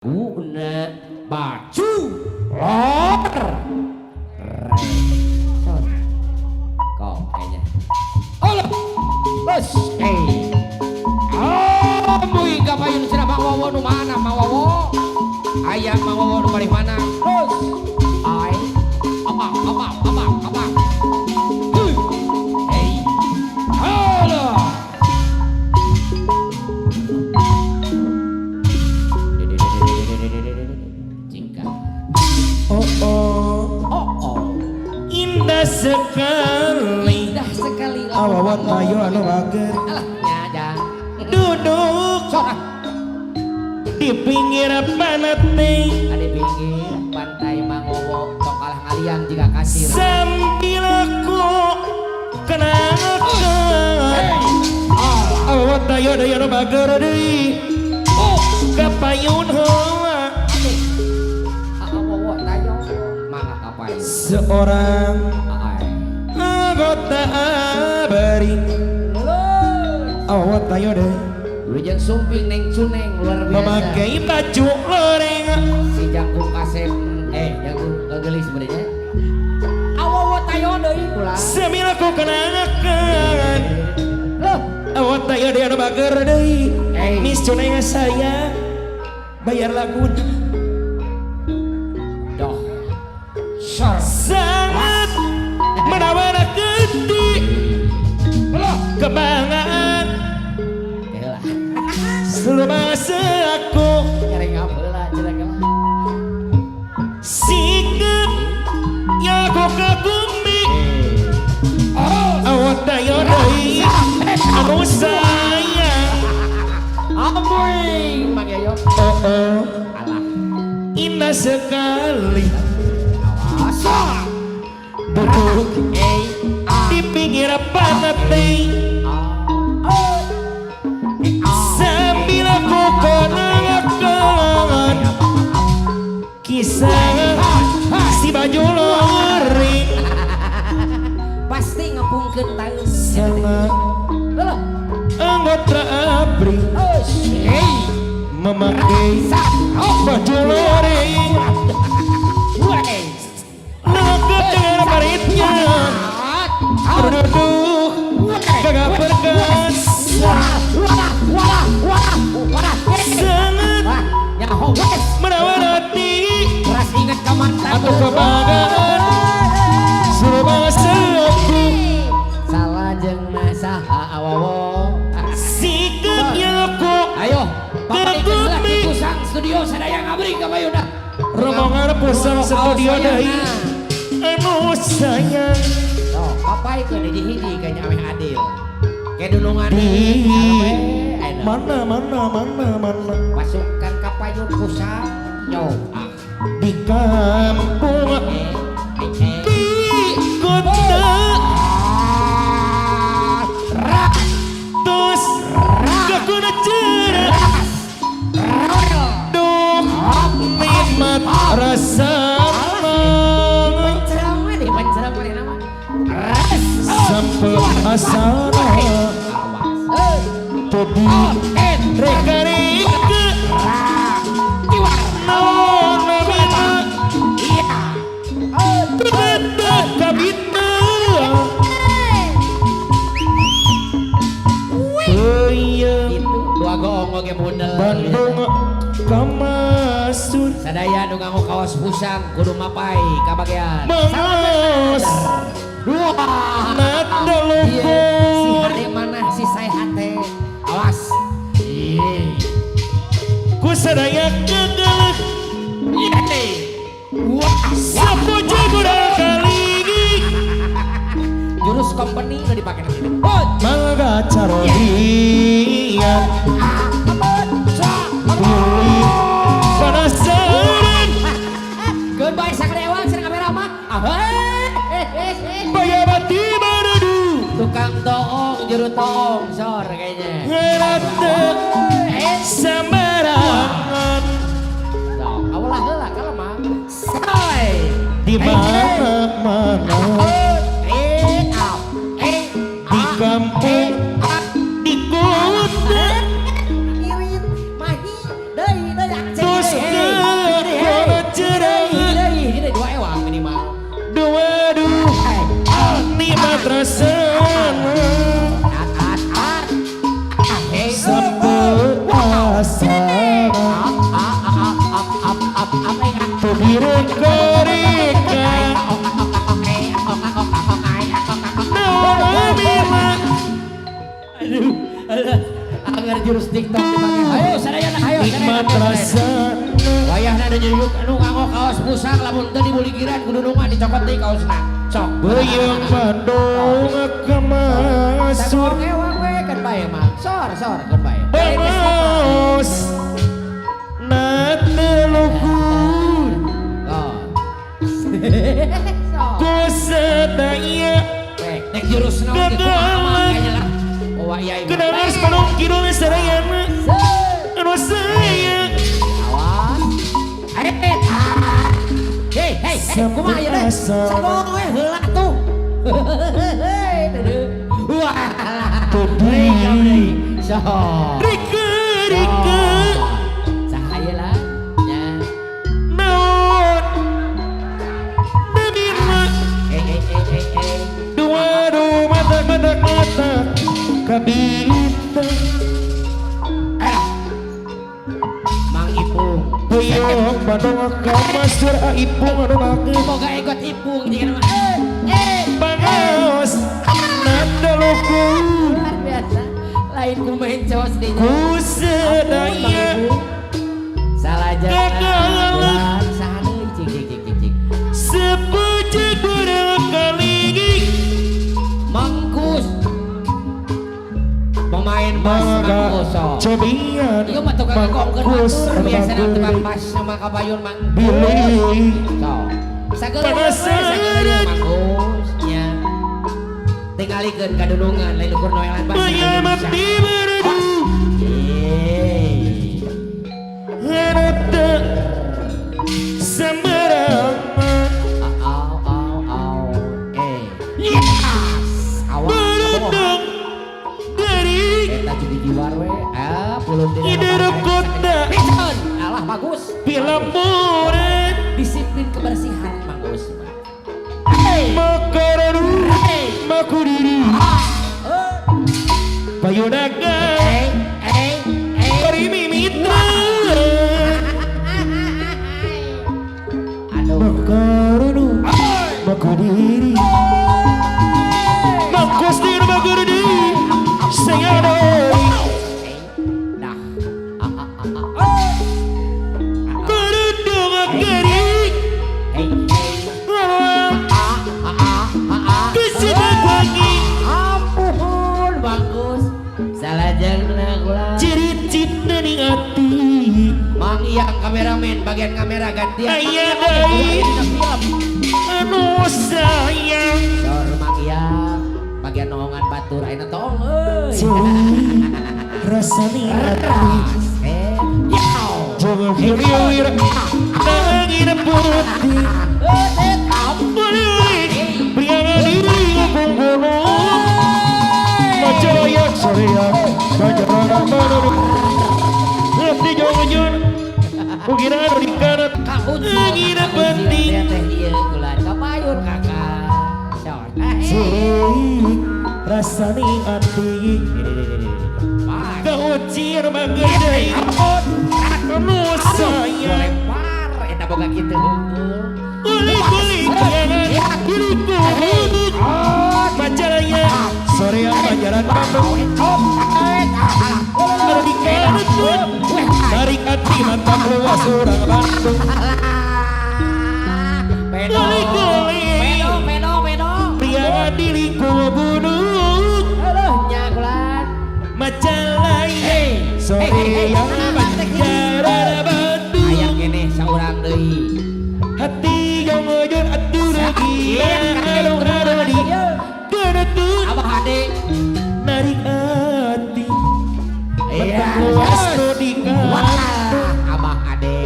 Guna baju lor Son kok kayaknya olah bos mui kapayun sila mawawo no mana mawawo ayah mawawo no paling mana bos ay abang hey halo indah sekali awawan mayo anu bager duduk di pinggir pantai ada pinggir pantai Mangowo tok kalah ngalian jika kasir sambil aku kenangkan awawan mayo anu bager deui kapayun heula seorang anggota ABRI awat tayo deh Wijang sumping neng cuneng luar biasa memakai baju loreng si jangkung kasep jangkung gelis sebenarnya awat tayo deh pula sambil aku kenangkan awat tayo deh anu bager deh mis cuneng saya bayar lagu sangat menawar gede kebanggaan seluruh bangsa aku sikap yang aku kagumi awat tayo doi anu sayang amoy magyayo indah sekali duduk di pinggir pantai sambil aku kenangkan kisah si baju lori pasti ngepungkeun taeum sama anggota ABRI memakai baju lori dengan paritnya berduduk gagah bergas sangat merawat hati atau kebanggaan seluruh bangsa aku salah jeung nasaha awawo sikap yang aku ayo paparikeun heula di pusang studio sadaya ngabri ka bayuna rombongan pusang studio deui anu sayang papaikeun hiji-hiji kayaknya ameh adil kayak dulungan mana pasukan kapayun pusang yo di kampung di kota terus gak guna cerah duh nikmat rasa sampai asana tadi reka-reka nona bina beda kabina itu dua gong oge bundel Bandung kamasur sadaya nu nganggo kaos pusang kudu mapai ka bagian Mas dua nada lupa si hari mana si saya hati awas ku sadaya kegelak sapu jago kali jurus company udah dipakai nanti mangga carodian penasaran goodbye sakrewan sering kamera mah bayar bati baradu tukang toong juru toong sor kayaknya ngerata sembarangan awalah heula kalau mah say di mana-mana di kampung di kota irit mahi deui terus Apa yang Reka agar jurus TikTok dipakai. Ayo sadayana, ayo nikmat sadayana. rasa Wayahna ada nyuyuk anu nganggo kaos busak lamun teu dibuligiran kudu nungan dicopot deui kaosna. Sok. Boyong Bandung kemasur Sor ewang we kan bae mah. Sor kan bae. Bangos Natelukur Oh. Ku sedaya Nek jurus naon kitu mah kayaknya lah. Oh wayah. Kedangar sepanung kidul sarayana anu sayang Awas. Hei, kumaha ieu teh? Sabong we heula tuh. Wah. So. Rika Cahaya lah. Ya. naon Nabila dua mata kabita Mang Ipung. Boyong Bandung kemasur Ipung anu make Boga egot Ipung jeung Bangos Natelukur luar biasa. Lain ku main cowok di Ku sedaya salah jalan sana cik Sepucuk berkali Mangkus pemain bass Mangkus cobian iya mah tukang ngongkeun batur biasana tukang bass sama kabayun mang Billy so sageureum Mangkus nya tingalikeun kadunungan lain ukur noelan bass Penyemat di berdu Harata Sembarama yes awas Beredang dari eta jadi jiwar we pulun dina Idara kota Pison alah bagus Pilamuran disiplin kebersihan bagus Makaranu Makudiri Payunaga Parimi Mitra aduh Makaranu Makudiri Makostir Makudiri Sayadoi dah Beredang Akari Kesedak pagi ampun bagus salah jalan kula Cerit-cerit dari hati Mang Iyang kameramen bagian kamera gantian Ayah Mang Iyang baik. dina film Anu sayang Sor Mang Iyang bagian nohongan batur ayeuna tong euy Rasani hati ras yau Jangan hiriwir Nangin putih Balik Priangan diri ngomong gunung Macaya Soria Banjarana Manuruk Ngerti jangan Ukira anu di karat Nangin penting teh ieu kula kapayun kakak sor Cik Rasani hati Kaucian manggadai Anu sayang lempar eta boga kitu heungul Balik jangan diriku hudud Majalaya Sorea Banjaran Bandung Anu di karat Tarik hati mantap luas orang Bandung pedo Pria diriku bunuh aduh nyagulan Majalaya Sorea Banjaran Bandung hayang kene saurang deui Hati yang ngejur aduh gila Aduh di Kedetun abah ade Narik hati iya Mantap luas no di wah kantong abah ade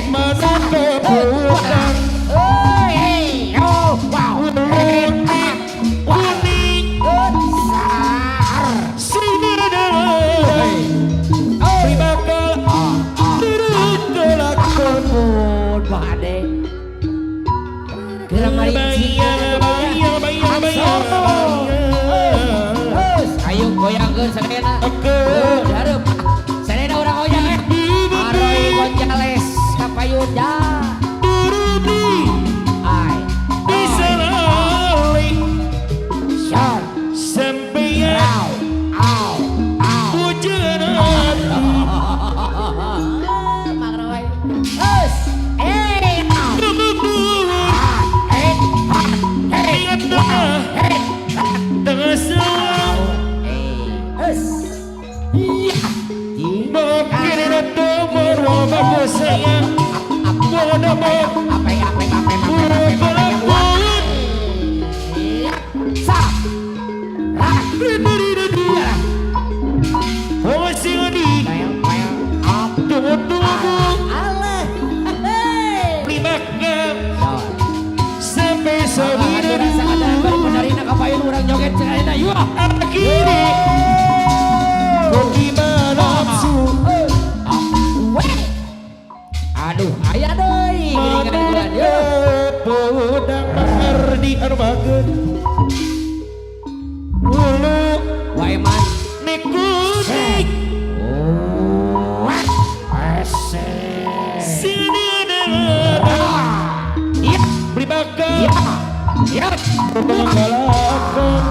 Manu kebutan wow Kuning sar Sinar dalam bagus sayang Mudah mau aduh aya deui gini bulan ya budang mengerti anu bageun ulu wae man nikunik sini dengar iya beri bakal iya mengalahkan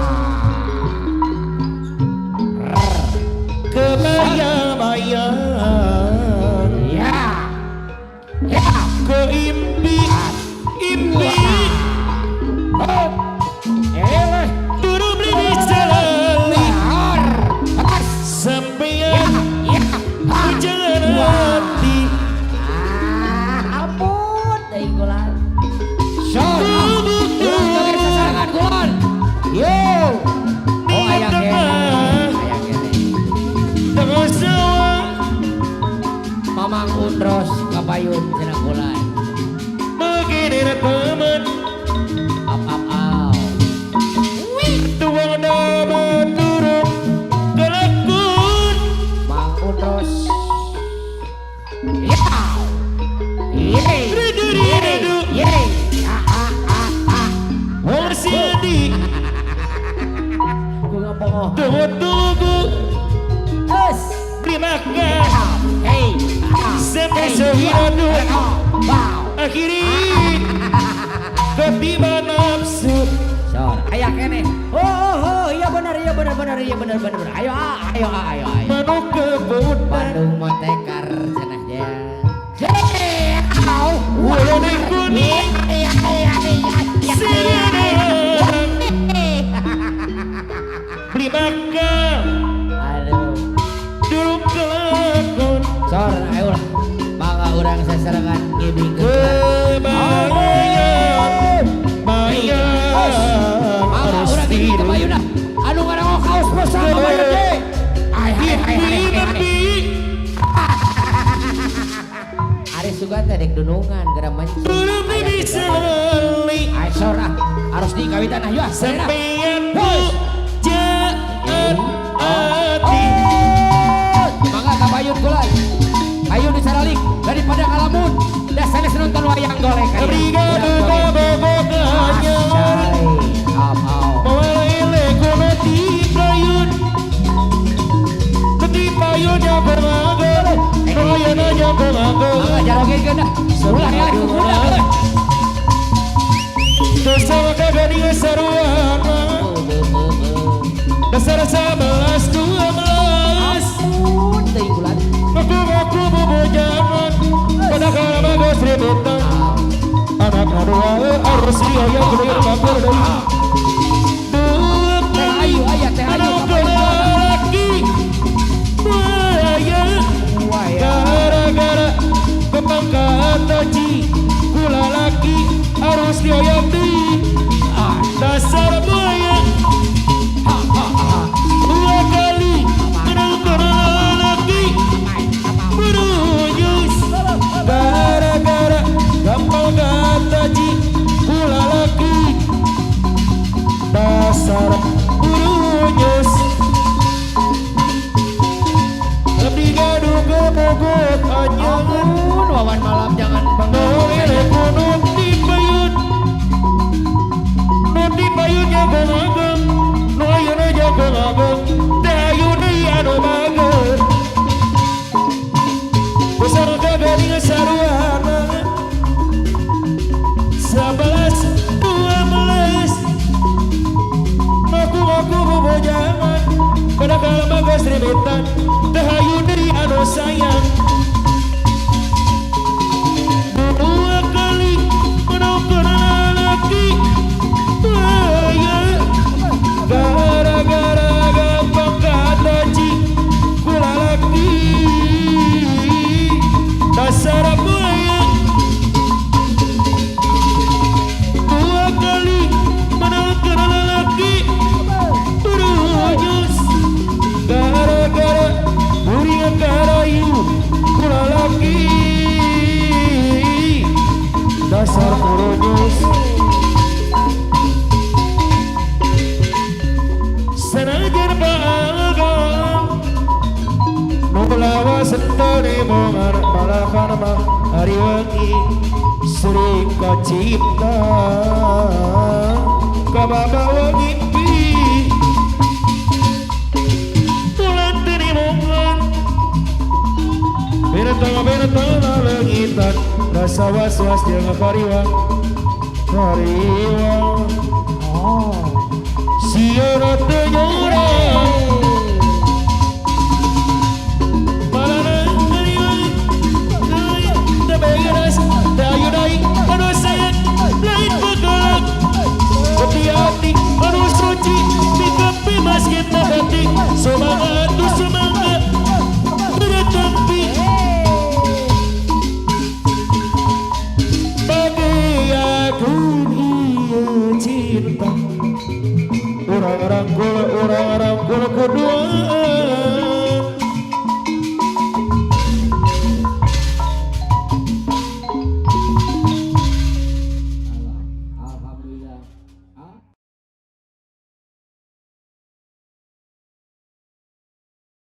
kebayang-bayang ke impi turu beli jalan sampeyan jalan hati ampun deui gulan syur joget sasangan gulan yo oh aya kene dengan sawah mamang undros kapayun cenah gulan begini teman aw tuang nama turun kelakun mang undros ya ye Warsidi ku ngomong tunggu es terima kasih hey sampai sehingga wow akhiri ketiba nafsu sor aya kene oh iya benar ayo manu kebut Bandung Motekar cenah ya walau kuning sirena beri bakal aduh dulu kelakon sor ayo lah mangga urang sasarangan ngibing kebayang mangga urang ngibing kebayuna anu ngarango kaos posa kebayun ge Ari Suganta dek dunungan gara mancing ay sor harus dikawitan ayo sampeyan pujaan hati mangga kabayun gulan ayo disaralik daripada ngalamun dasarnya senonton wayang golek brigade baboganya mawalele kono tipayun ketipayun yang bermagal noyana yang bermagal mangga jarogeun dah ulah ngelek kukuda dosa kagani saruana dasar 11-12 ampun teuing gulan ngaku bobojangan pada kala bagus ributan anak kedua harus dia yang gede baper teh ayu aya teh ayu anak lelaki buaya gara-gara kepangkat taji kula laki harus dia yang di dasar buaya dua kali menangkan lelaki berujus gara-gara gampang kataji kula laki dasar berujus lebih gaduh kemogot anyangan wawan malam jangan noire kunut dipayun no dipayun jago magang noyana jago magang dayun anu magang besar kagaling saruana 11-12 ngaku bobojangan pada kala bagas ribetan dayun anu sayang dua kali menangkan lelaki buaya gara-gara gampang kataji kula laki Sentone mongan malahan mah hari wengi sering kacipta kababawa ngimpi tulan tini mongan Benetang lengitan rasa was-was jeung kariwang siara teu nyurang hati-hati harus suci di kapi masjid hati semangat tuh semangat bertampi bagi aku iya cinta orang-orang kudu